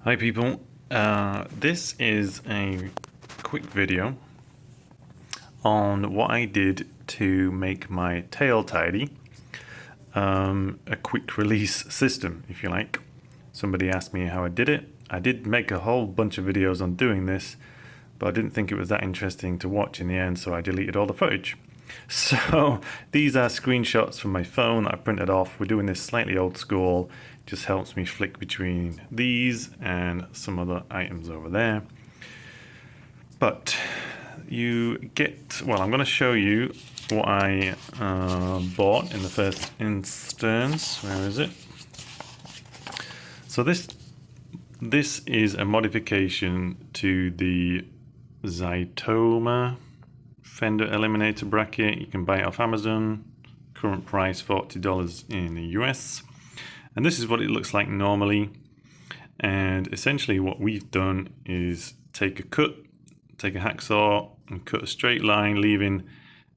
Hi people, this is a quick video on what I did to make my tail tidy, a quick release system if you like. Somebody asked me how I did it. I did make a whole bunch of videos on doing this, but I didn't think it was that interesting to watch in the end, so I deleted all the footage. So these are screenshots from my phone I printed off. We're doing this slightly old school. It just helps me flick between these and some other items over there. But you get, well, I'm going to show you what I bought in the first instance. Where is it? So this is a modification to the Xitomer fender eliminator bracket. You can buy it off Amazon. Current price $40 in the US. And this is what it looks like normally. And essentially what we've done is take a hacksaw and cut a straight line, leaving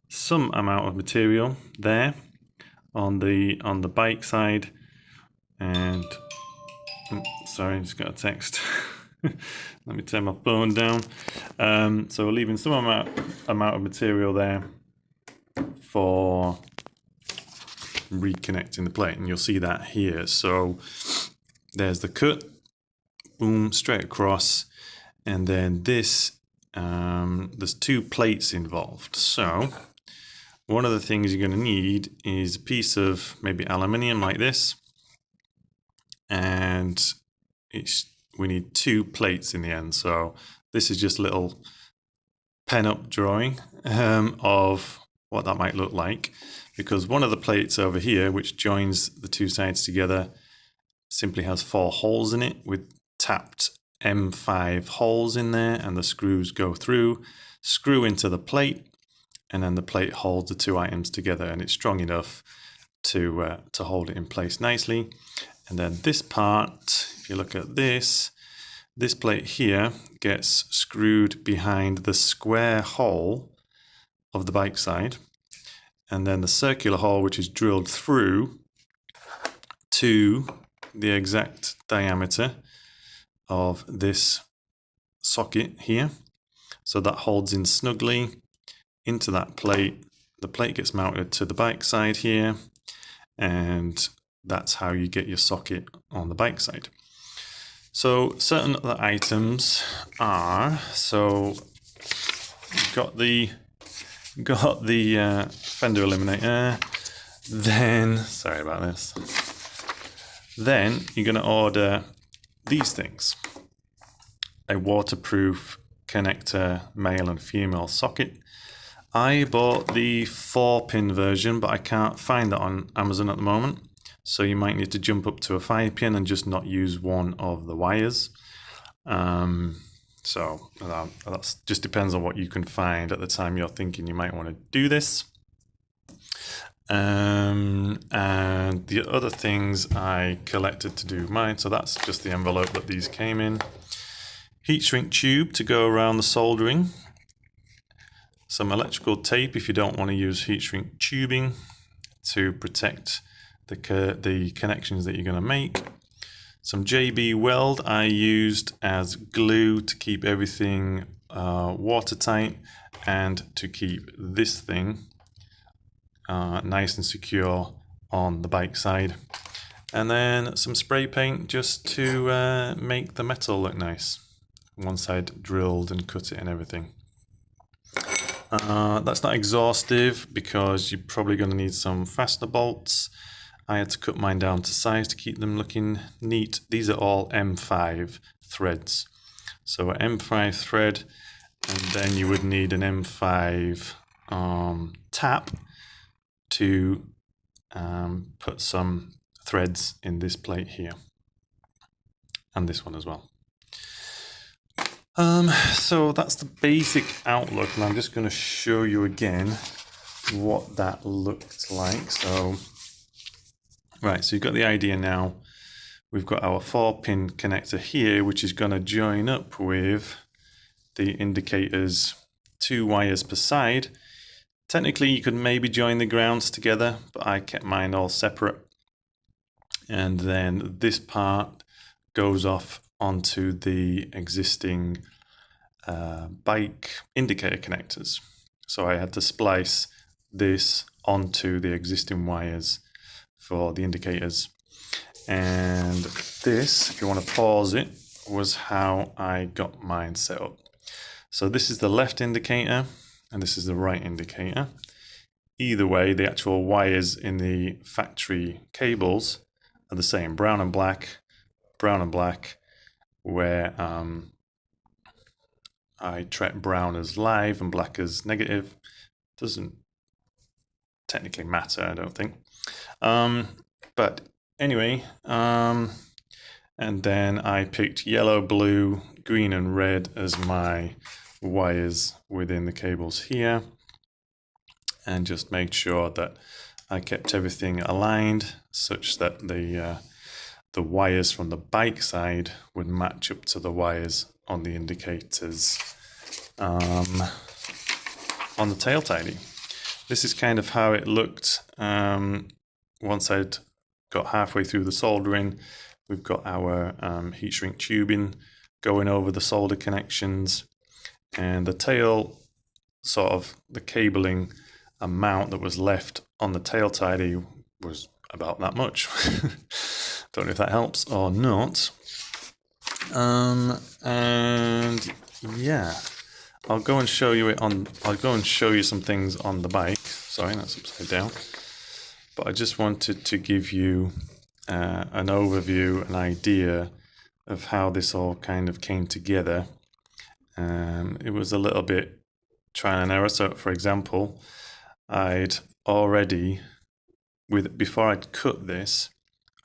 some amount of material there on the bike side. And sorry, I just got a text. Let me turn my phone down. So leaving some amount of material there for reconnecting the plate, and you'll see that here. So there's the cut, boom, straight across, and then this, there's two plates involved. So one of the things you're going to need is a piece of maybe aluminium like this, and we need two plates in the end. So this is just a little pen up drawing of what that might look like, because one of the plates over here, which joins the two sides together, simply has 4 holes in it with tapped M5 holes in there, and the screws go through, screw into the plate, and then the plate holds the two items together, and it's strong enough to hold it in place nicely. And then this part, if you look at this plate here gets screwed behind the square hole of the bike side, and then the circular hole, which is drilled through to the exact diameter of this socket here. So that holds in snugly into that plate. The plate gets mounted to the bike side here, and that's how you get your socket on the bike side. So certain other items are, so you've got the fender eliminator, then, sorry about this, then you're going to order these things: a waterproof connector male and female socket. I bought the 4-pin version, but I can't find that on Amazon at the moment. So you might need to jump up to a 5-pin and just not use one of the wires. So that just depends on what you can find at the time you're thinking you might want to do this. And the other things I collected to do mine, so that's just the envelope that these came in. Heat shrink tube to go around the soldering. Some electrical tape if you don't want to use heat shrink tubing to protect the connections that you're going to make. Some JB weld I used as glue to keep everything watertight and to keep this thing nice and secure on the bike side. And then some spray paint just to make the metal look nice. One side drilled and cut it and everything. That's not exhaustive because you're probably going to need some fastener bolts. I had to cut mine down to size to keep them looking neat. These are all M5 threads. So an M5 thread, and then you would need an M5 tap to put some threads in this plate here, and this one as well. So that's the basic outlook, and I'm just going to show you again what that looked like. So right, so you've got the idea now. We've got our 4-pin connector here, which is going to join up with the indicators, 2 wires per side. Technically, you could maybe join the grounds together, but I kept mine all separate. And then this part goes off onto the existing bike indicator connectors. So I had to splice this onto the existing wires for the indicators. And this, if you want to pause it, was how I got mine set up. So this is the left indicator and this is the right indicator. Either way, the actual wires in the factory cables are the same, brown and black, where I treat brown as live and black as negative. Doesn't technically matter, I don't think. But anyway, and then I picked yellow, blue, green and red as my wires within the cables here, and just made sure that I kept everything aligned such that the wires from the bike side would match up to the wires on the indicators on the tail tidy. This is kind of how it looked once I'd got halfway through the soldering. We've got our heat shrink tubing going over the solder connections, and the tail, sort of the cabling amount that was left on the tail tidy was about that much. Don't know if that helps or not. And yeah, I'll go and show you some things on the bike. Sorry, that's upside down. But I just wanted to give you an overview, an idea of how this all kind of came together. It was a little bit trial and error. So, for example, I'd already, before I'd cut this,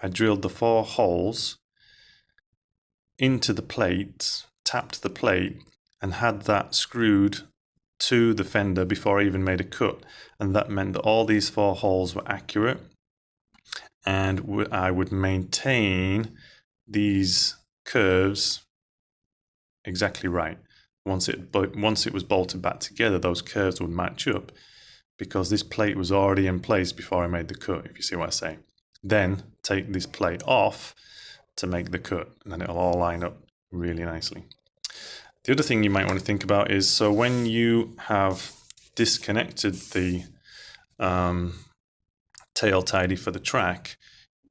I drilled the 4 holes into the plate, tapped the plate, and had that screwed to the fender before I even made a cut. And that meant that all these 4 holes were accurate, and I would maintain these curves exactly right. Once it was bolted back together, those curves would match up because this plate was already in place before I made the cut, if you see what I say. Then take this plate off to make the cut, and then it'll all line up really nicely. The other thing you might want to think about is, so when you have disconnected the tail tidy for the track,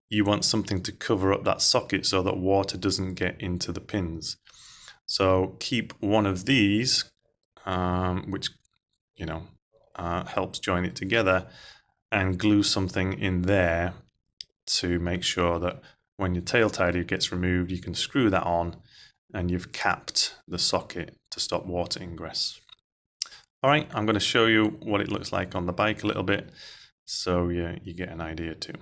you want something to cover up that socket so that water doesn't get into the pins. So keep one of these, which helps join it together, and glue something in there to make sure that when your tail tidy gets removed, you can screw that on and you've capped the socket to stop water ingress. All right, I'm going to show you what it looks like on the bike a little bit, so you get an idea too.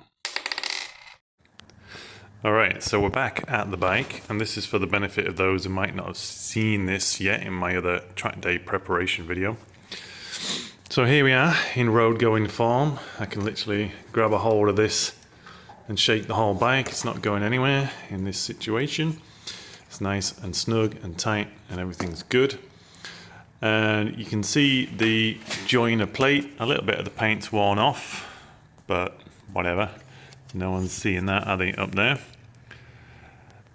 All right, so we're back at the bike, and this is for the benefit of those who might not have seen this yet in my other track day preparation video. So here we are in road going form. I can literally grab a hold of this and shake the whole bike. It's not going anywhere in this situation. It's nice and snug and tight and everything's good. And you can see the joiner plate, a little bit of the paint's worn off, but whatever. No one's seeing that, are they, up there?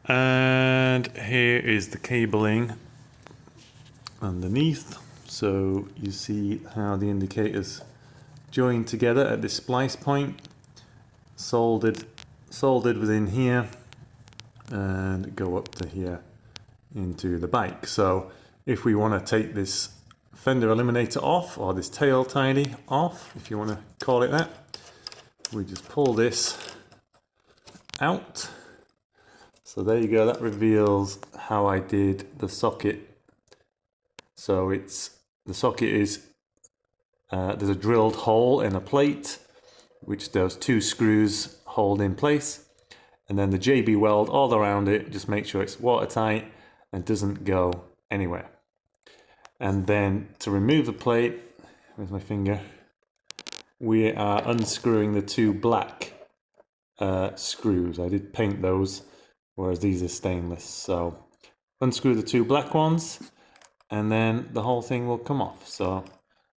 And here is the cabling underneath. So you see how the indicators join together at this splice point, soldered within here, and go up to here into the bike. So if we want to take this fender eliminator off, or this tail tidy off, if you want to call it that, we just pull this out. So there you go, that reveals how I did the socket. So the socket is, there's a drilled hole in a plate, which those 2 screws hold in place. And then the JB weld all around it, just make sure it's watertight and doesn't go anywhere. And then to remove the plate, where's my finger? We are unscrewing the 2 black screws. I did paint those, whereas these are stainless. So unscrew the 2 black ones, and then the whole thing will come off. So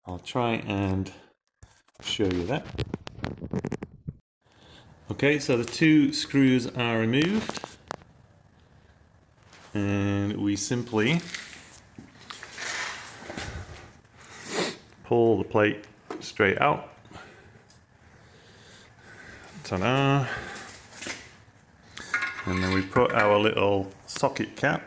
I'll try and show you that. Okay, so the 2 screws are removed. and we simply pull the plate straight out. Ta-da! And then we put our little socket cap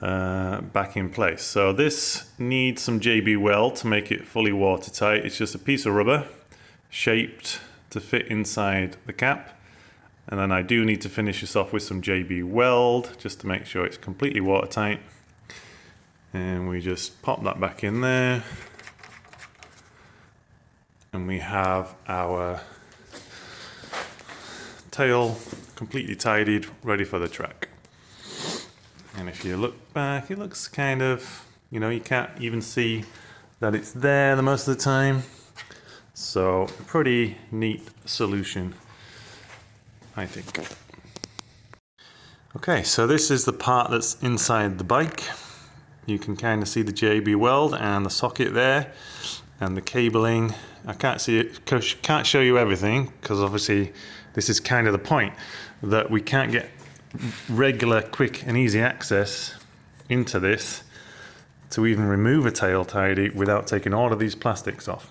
back in place. So this needs some JB weld to make it fully watertight. It's just a piece of rubber shaped to fit inside the cap. And then I do need to finish this off with some JB weld just to make sure it's completely watertight. And we just pop that back in there. And we have our tail completely tidied, ready for the track. And if you look back, it looks kind of, you can't even see that it's there the most of the time. So, pretty neat solution, I think. Okay, so this is the part that's inside the bike. You can kind of see the JB weld and the socket there, and the cabling. I can't see it, can't show you everything, because obviously this is kind of the point, that we can't get regular, quick and easy access into this to even remove a tail tidy without taking all of these plastics off.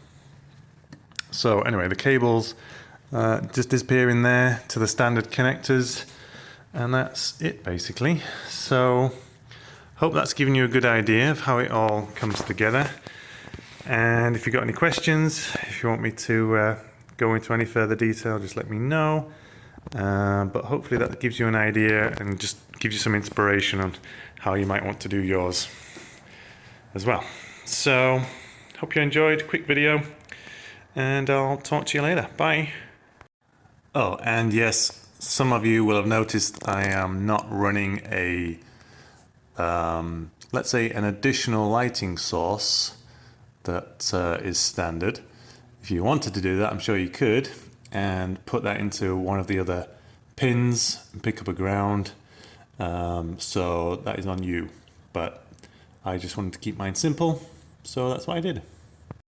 So anyway, the cables just disappear in there to the standard connectors, and that's it basically. So hope that's given you a good idea of how it all comes together. And if you've got any questions, if you want me to go into any further detail, just let me know. But hopefully that gives you an idea and just gives you some inspiration on how you might want to do yours as well. So hope you enjoyed. Quick video, and I'll talk to you later. Bye. Oh, and yes, some of you will have noticed I am not running a let's say an additional lighting source that is standard. If you wanted to do that, I'm sure you could, and put that into one of the other pins and pick up a ground. So that is on you, but I just wanted to keep mine simple, so that's what I did.